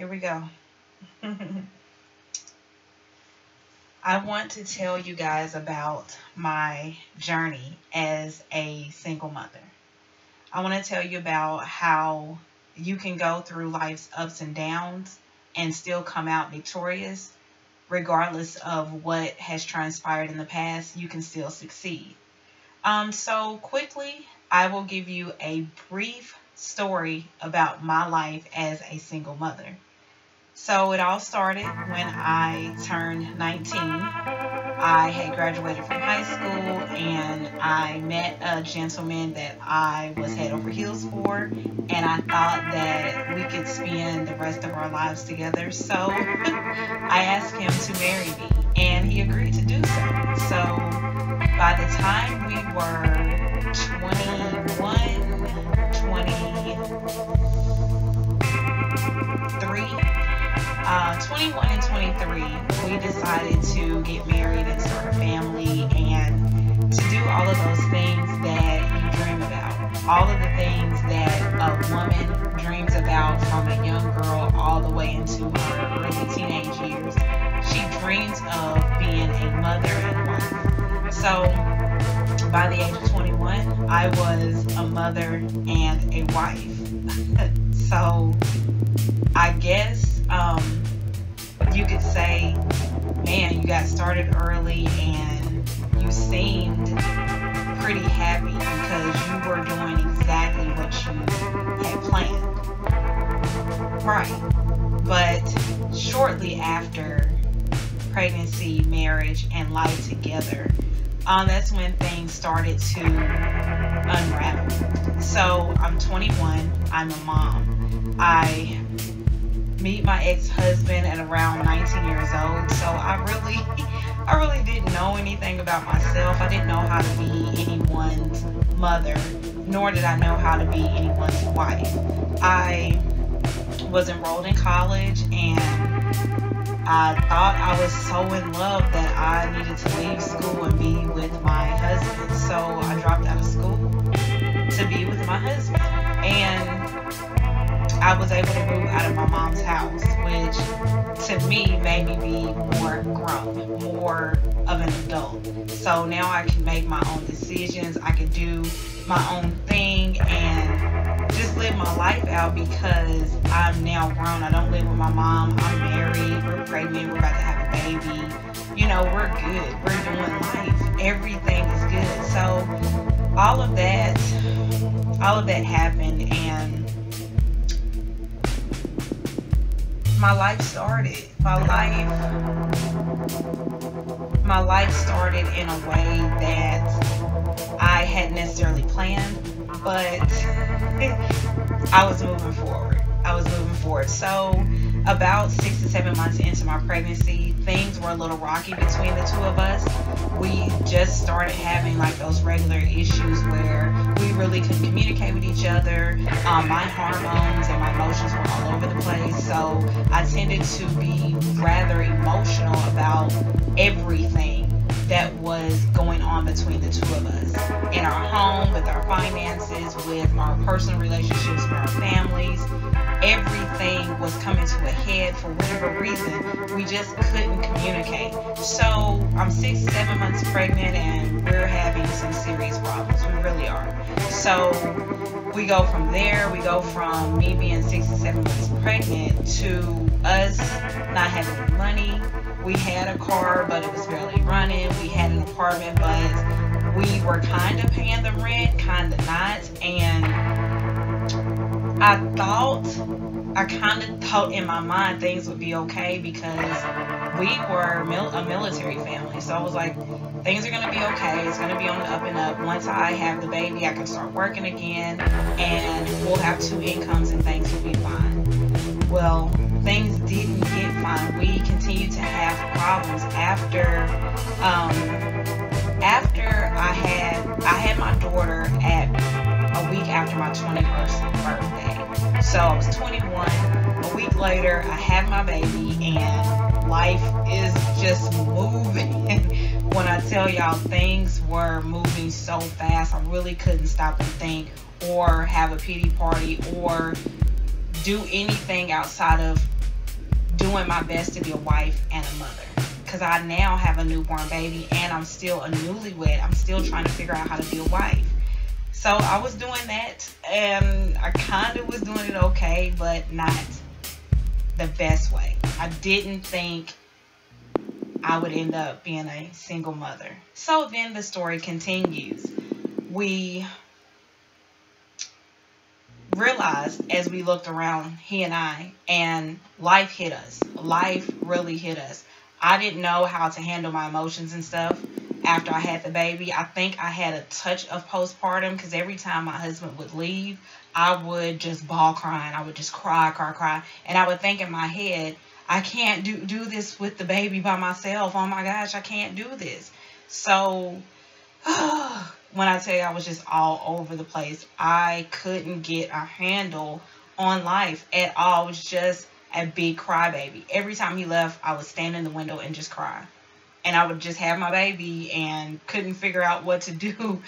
here we go. I want to tell you guys about my journey as a single mother. I want to tell you about how you can go through life's ups and downs and still come out victorious. Regardless of what has transpired in the past, you can still succeed. So quickly, I will give you a brief story about my life as a single mother. So it all started when I turned 19. I had graduated from high school and I met a gentleman that I was head over heels for, and I thought that we could spend the rest of our lives together. So I asked him to marry me and he agreed to do so. So by the time we were 21 and 23, we decided to get married and start a family and to do all of those things that you dream about. All of the things that a woman dreams about from a young girl all the way into her early teenage years. She dreams of being a mother and wife. So by the age of 21, I was a mother and a wife. So I guess you could say, man, you got started early and you seemed pretty happy because you were doing exactly what you had planned. Right. But shortly after pregnancy, marriage, and life together, that's when things started to unravel. So I'm 21, I'm a mom. I meet my ex-husband at around 19 years old, so I really didn't know anything about myself. I didn't know how to be anyone's mother, nor did I know how to be anyone's wife. I was enrolled in college and I thought I was so in love that I needed to leave school and be with my husband. So I dropped out of school to be with my husband. And I was able to move out of my mom's house, which to me made me be more grown, more of an adult. So now I can make my own decisions. I can do my own thing and just live my life out because I'm now grown. I don't live with my mom. I'm married. We're pregnant. We're about to have a baby. You know, we're good. We're doing life. Everything is good. So all of that happened, and my life started. My life started in a way that I hadn't necessarily planned, but I was moving forward. So about 6 to 7 months into my pregnancy, things were a little rocky between the two of us. We just started having like those regular issues where we really couldn't communicate with each other. My hormones and my emotions were all over the place. So I tended to be rather emotional about everything that was going on between the two of us. In our home, with our finances, with our personal relationships, with our families. Everything was coming to a head for whatever reason. We just couldn't communicate. So I'm 6 to 7 months pregnant and we're having some serious problems. We really are. So we go from there. We go from me being 6 to 7 months pregnant to us not having any money. We had a car, but it was barely running. We had an apartment, but we were kind of paying the rent, kind of not. And I kind of thought in my mind things would be okay because we were a military family. So I was like, things are going to be okay. It's going to be on the up and up. Once I have the baby, I can start working again and we'll have 2 incomes and things will be fine. Well, things didn't get fine. We continued to have problems after I had my daughter at a week after my 21st birthday. So I was 21. A week later, I had my baby, and life is just moving. When I tell y'all, things were moving so fast, I really couldn't stop and think or have a pity party or do anything outside of doing my best to be a wife and a mother. Because I now have a newborn baby and I'm still a newlywed. I'm still trying to figure out how to be a wife. So I was doing that, and I kind of was doing it okay, but not the best way. I didn't think I would end up being a single mother. So then the story continues. We realized as we looked around, he and I, and life hit us. Life really hit us. I didn't know how to handle my emotions and stuff after I had the baby. I think I had a touch of postpartum, because every time my husband would leave, I would just bawl crying. I would just cry. And I would think in my head, I can't do this with the baby by myself. Oh my gosh, I can't do this. So when I tell you I was just all over the place, I couldn't get a handle on life at all. It was just a big crybaby. Every time he left, I would stand in the window and just cry. And I would just have my baby and couldn't figure out what to do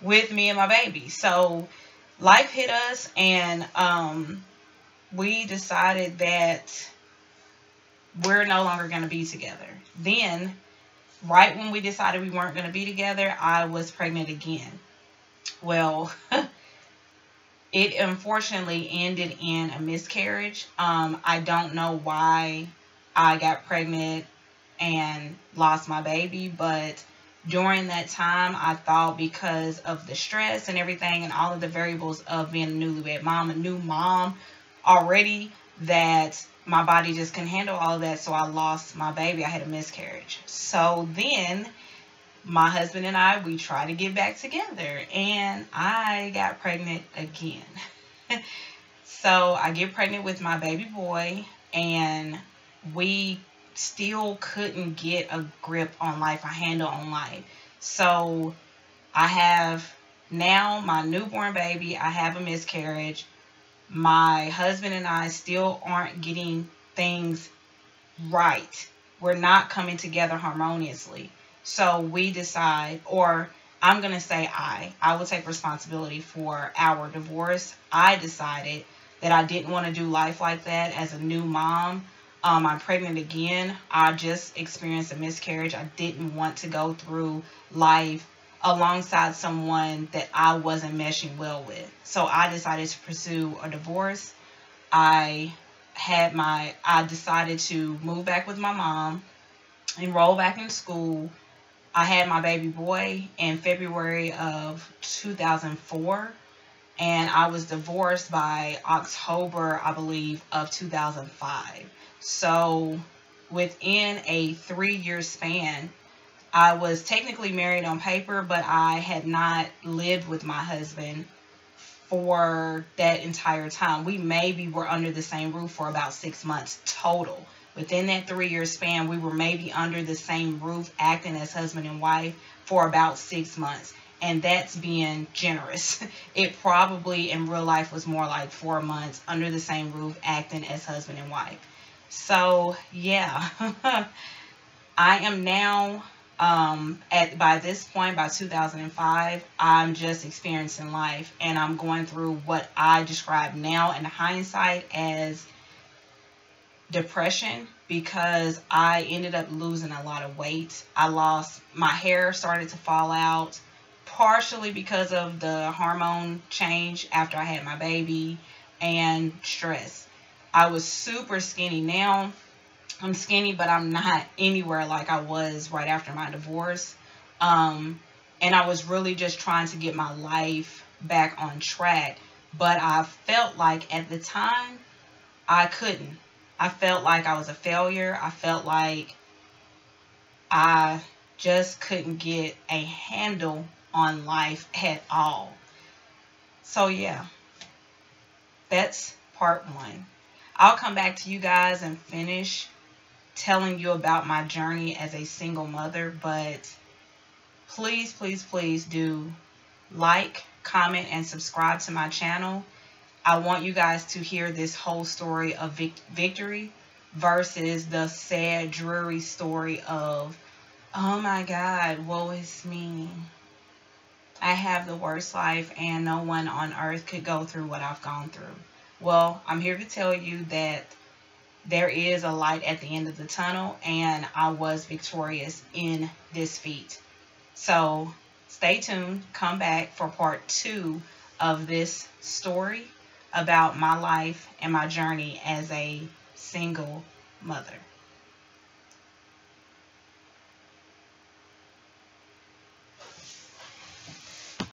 with me and my baby. So life hit us, and we decided that we're no longer going to be together. Then, right when we decided we weren't going to be together, I was pregnant again. Well, it unfortunately ended in a miscarriage. I don't know why I got pregnant and lost my baby, but during that time, I thought because of the stress and everything and all of the variables of being a newlywed mom, a new mom already, that my body just couldn't handle all of that, so I lost my baby. I had a miscarriage. So then my husband and I, we tried to get back together, and I got pregnant again. So I get pregnant with my baby boy, and we still couldn't get a grip on life, a handle on life. So I have now my newborn baby, I have a miscarriage. My husband and I still aren't getting things right. We're not coming together harmoniously. So we decide, or I'm going to say I will take responsibility for our divorce. I decided that I didn't want to do life like that as a new mom. I'm pregnant again. I just experienced a miscarriage. I didn't want to go through life alongside someone that I wasn't meshing well with. So I decided to pursue a divorce. I decided to move back with my mom, enroll back in school. I had my baby boy in February of 2004, and I was divorced by October, I believe, of 2005. So within a 3-year span, I was technically married on paper, but I had not lived with my husband for that entire time. We maybe were under the same roof for about 6 months total. Within that 3-year span, we were maybe under the same roof, acting as husband and wife for about 6 months. And that's being generous. It probably in real life was more like 4 months under the same roof, acting as husband and wife. So yeah, I am now by this point, by 2005, I'm just experiencing life, and I'm going through what I describe now in hindsight as depression, because I ended up losing a lot of weight. My hair started to fall out, partially because of the hormone change after I had my baby and stress. I was super skinny. Now I'm skinny, but I'm not anywhere like I was right after my divorce. And I was really just trying to get my life back on track. But I felt like at the time, I couldn't. I felt like I was a failure. I felt like I just couldn't get a handle on life at all. So yeah, that's part 1. I'll come back to you guys and finish telling you about my journey as a single mother, but please, please, please do like, comment, and subscribe to my channel. I want you guys to hear this whole story of victory versus the sad, dreary story of, oh my God, woe is me. I have the worst life and no one on earth could go through what I've gone through. Well, I'm here to tell you that there is a light at the end of the tunnel, and I was victorious in this feat. So stay tuned. Come back for part 2 of this story about my life and my journey as a single mother.